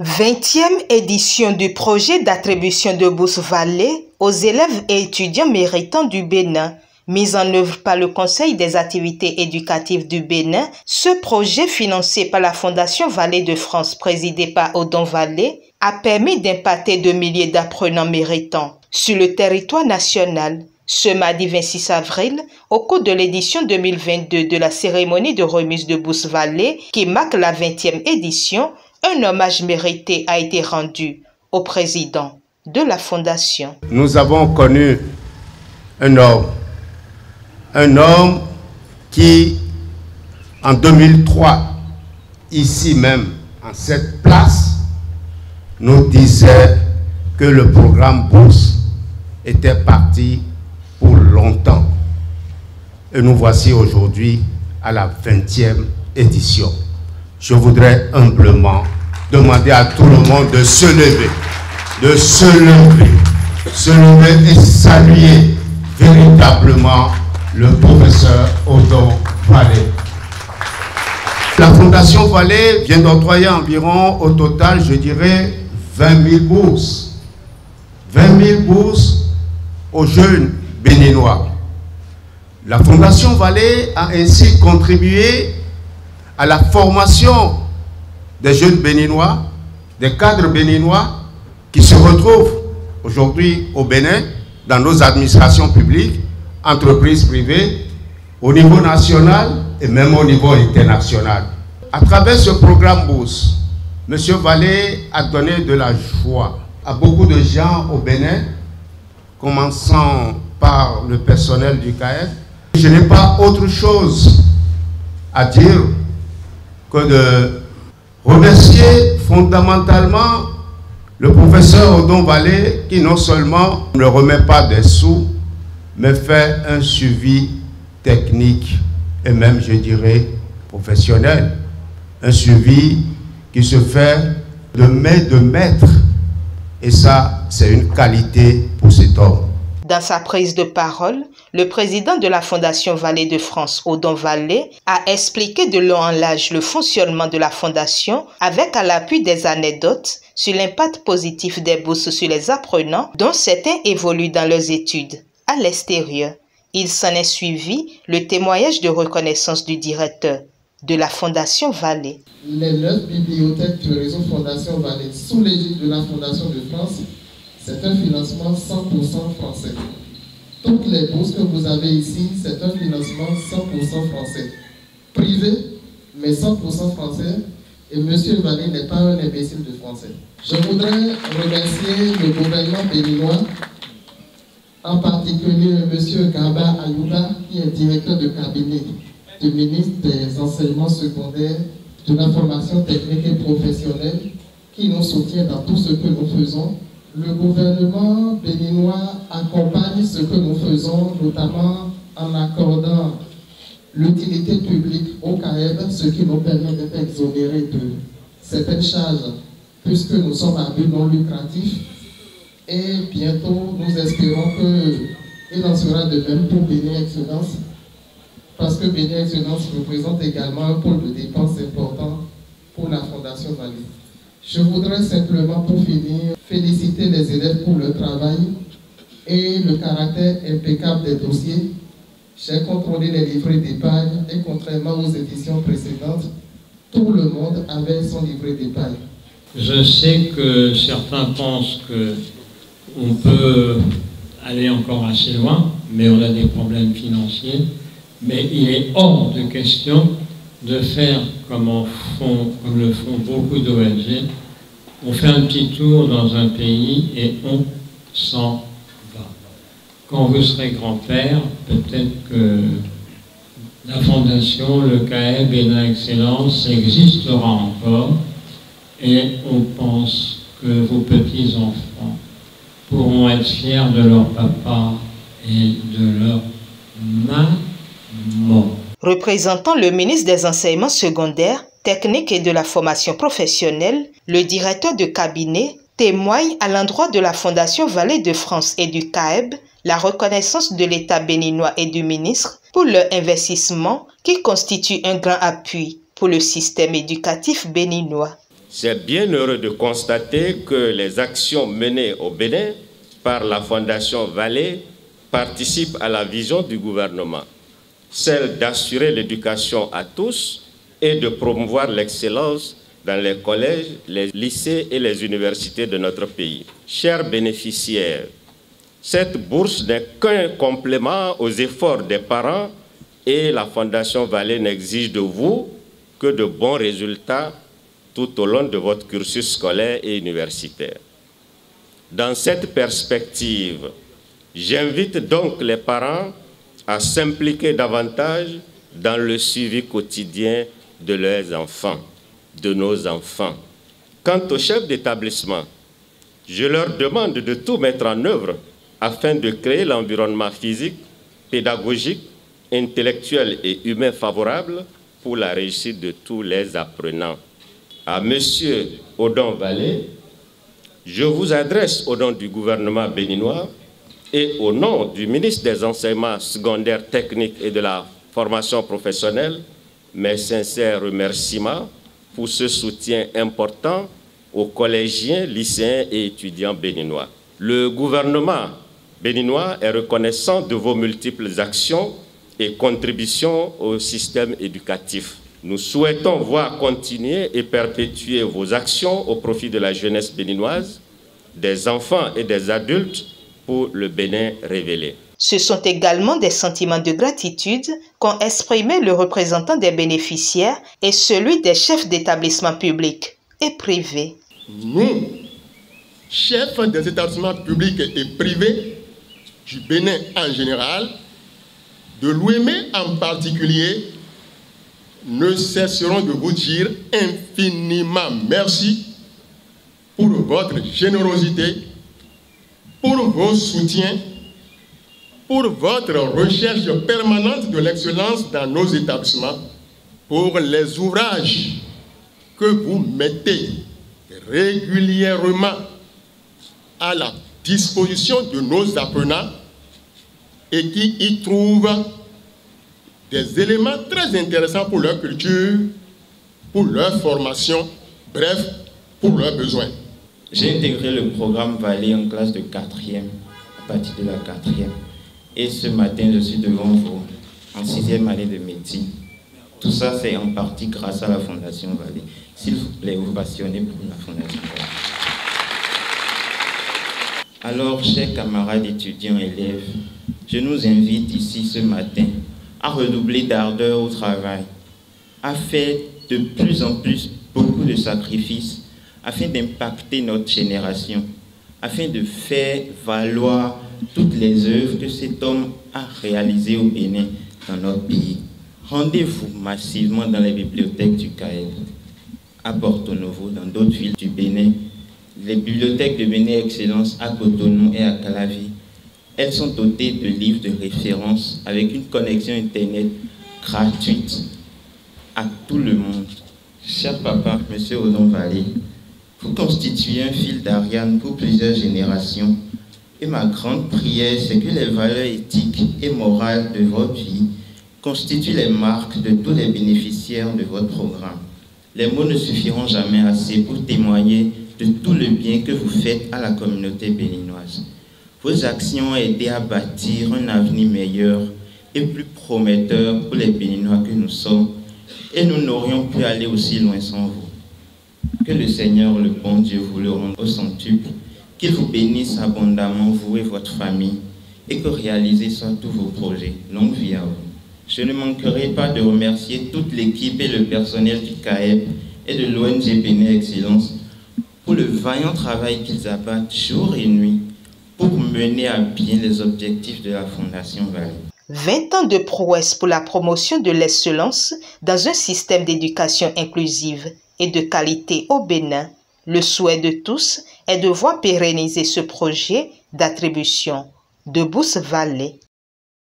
20e édition du projet d'attribution de bourse Vallée aux élèves et étudiants méritants du Bénin. Mise en œuvre par le Conseil des activités éducatives du Bénin, ce projet financé par la Fondation Vallée de France présidée par Odon Vallée a permis d'impacter de milliers d'apprenants méritants sur le territoire national. Ce mardi 26 avril, au cours de l'édition 2022 de la cérémonie de remise de bourse Vallée qui marque la 20e édition, un hommage mérité a été rendu au président de la Fondation. Nous avons connu un homme qui, en 2003, ici même, en cette place, nous disait que le programme Bourse était parti pour longtemps. Et nous voici aujourd'hui à la 20e édition. Je voudrais humblement demander à tout le monde de se lever, et saluer véritablement le professeur Odon Vallée. La Fondation Vallée vient d'octroyer environ, au total, je dirais, 20 000 bourses. 20 000 bourses aux jeunes béninois. La Fondation Vallée a ainsi contribué à la formation des jeunes béninois, des cadres béninois qui se retrouvent aujourd'hui au Bénin, dans nos administrations publiques, entreprises privées, au niveau national et même au niveau international. À travers ce programme Bourse, M. Vallée a donné de la joie à beaucoup de gens au Bénin, commençant par le personnel du CAEB. Je n'ai pas autre chose à dire que de remercier fondamentalement le professeur Odon Vallée qui non seulement ne remet pas des sous, mais fait un suivi technique et même, je dirais, professionnel. Un suivi qui se fait de main de maître. Et ça, c'est une qualité pour cet homme. Dans sa prise de parole, le président de la Fondation Vallée de France, Odon Vallée, a expliqué de long en large le fonctionnement de la Fondation avec à l'appui des anecdotes sur l'impact positif des bourses sur les apprenants dont certains évoluent dans leurs études à l'extérieur. Il s'en est suivi le témoignage de reconnaissance du directeur de la Fondation Vallée. Les 9 bibliothèques du réseau Fondation Vallée sous l'égide de la Fondation de France, c'est un financement 100% français. Toutes les bourses que vous avez ici, c'est un financement 100% français. Privé, mais 100% français. Et M. Vallée n'est pas un imbécile de français. Je voudrais remercier le gouvernement béninois, en particulier M. Garba Ayouba, qui est directeur de cabinet du ministre des enseignements secondaires, de la formation technique et professionnelle, qui nous soutient dans tout ce que nous faisons. Le gouvernement béninois accompagne ce que nous faisons, notamment en accordant l'utilité publique au CAEB, ce qui nous permet d'être exonérés de certaines charges, puisque nous sommes à but non lucratif. Et bientôt, nous espérons qu'il en sera de même pour Bénin Excellence, parce que Bénin Excellence représente également un pôle de dépenses important pour la Fondation Vallée. Je voudrais simplement, pour finir, féliciter les élèves pour le travail et le caractère impeccable des dossiers. J'ai contrôlé les livrets d'épargne et contrairement aux éditions précédentes, tout le monde avait son livret d'épargne. Je sais que certains pensent qu'on peut aller encore assez loin, mais on a des problèmes financiers. Mais il est hors de question de faire comme le font beaucoup d'ONG. On fait un petit tour dans un pays et on s'en va. Quand vous serez grand-père, peut-être que la Fondation, le CAEB Bénin Excellence existera encore et on pense que vos petits-enfants pourront être fiers de leur papa et de leur maman. Représentant le ministre des Enseignements secondaires, techniques et de la formation professionnelle, le directeur de cabinet témoigne à l'endroit de la Fondation Vallée de France et du CAEB la reconnaissance de l'État béninois et du ministre pour leur investissement qui constitue un grand appui pour le système éducatif béninois. C'est bien heureux de constater que les actions menées au Bénin par la Fondation Vallée participent à la vision du gouvernement, celle d'assurer l'éducation à tous et de promouvoir l'excellence dans les collèges, les lycées et les universités de notre pays. Chers bénéficiaires, cette bourse n'est qu'un complément aux efforts des parents et la Fondation Vallée n'exige de vous que de bons résultats tout au long de votre cursus scolaire et universitaire. Dans cette perspective, j'invite donc les parents à s'impliquer davantage dans le suivi quotidien de leurs enfants, de nos enfants. Quant aux chefs d'établissement, je leur demande de tout mettre en œuvre afin de créer l'environnement physique, pédagogique, intellectuel et humain favorable pour la réussite de tous les apprenants. À M. Odon Vallée, je vous adresse au nom du gouvernement béninois et au nom du ministre des Enseignements secondaires techniques et de la formation professionnelle mes sincères remerciements pour ce soutien important aux collégiens, lycéens et étudiants béninois. Le gouvernement béninois est reconnaissant de vos multiples actions et contributions au système éducatif. Nous souhaitons voir continuer et perpétuer vos actions au profit de la jeunesse béninoise, des enfants et des adultes pour le Bénin révélé. Ce sont également des sentiments de gratitude qu'ont exprimé le représentant des bénéficiaires et celui des chefs d'établissements publics et privés. Nous, chefs des établissements publics et privés du Bénin en général, de l'OUEME en particulier, ne cesserons de vous dire infiniment merci pour votre générosité, pour vos soutiens, pour votre recherche permanente de l'excellence dans nos établissements, pour les ouvrages que vous mettez régulièrement à la disposition de nos apprenants et qui y trouvent des éléments très intéressants pour leur culture, pour leur formation, bref, pour leurs besoins. J'ai intégré le programme Vallée en classe de 4e, à partir de la 4e. Et ce matin, je suis devant vous, en 6e année de médecine. Tout ça, c'est en partie grâce à la Fondation Vallée. S'il vous plaît, vous passionnez pour la Fondation Vallée. Alors, chers camarades étudiants et élèves, je nous invite ici ce matin à redoubler d'ardeur au travail, à faire de plus en plus beaucoup de sacrifices afin d'impacter notre génération, afin de faire valoir toutes les œuvres que cet homme a réalisées au Bénin, dans notre pays. Rendez-vous massivement dans les bibliothèques du CAEB, à Porto Novo, dans d'autres villes du Bénin. Les bibliothèques de Bénin Excellence à Cotonou et à Calavi, elles sont dotées de livres de référence avec une connexion Internet gratuite à tout le monde. Cher papa, monsieur Odon Vallée, vous constituez un fil d'Ariane pour plusieurs générations. Et ma grande prière, c'est que les valeurs éthiques et morales de votre vie constituent les marques de tous les bénéficiaires de votre programme. Les mots ne suffiront jamais assez pour témoigner de tout le bien que vous faites à la communauté béninoise. Vos actions ont aidé à bâtir un avenir meilleur et plus prometteur pour les Béninois que nous sommes, et nous n'aurions pu aller aussi loin sans vous. Que le Seigneur, le bon Dieu, vous le rende au centuple, qu'il vous bénisse abondamment, vous et votre famille, et que réalisez soit tous vos projets. Longue vie à vous. Je ne manquerai pas de remercier toute l'équipe et le personnel du CAEB et de l'ONG Bénin Excellence pour le vaillant travail qu'ils abattent jour et nuit pour mener à bien les objectifs de la Fondation Vallée. 20 ans de prouesse pour la promotion de l'excellence dans un système d'éducation inclusive et de qualité au Bénin. Le souhait de tous est de voir pérenniser ce projet d'attribution de bourse Vallée.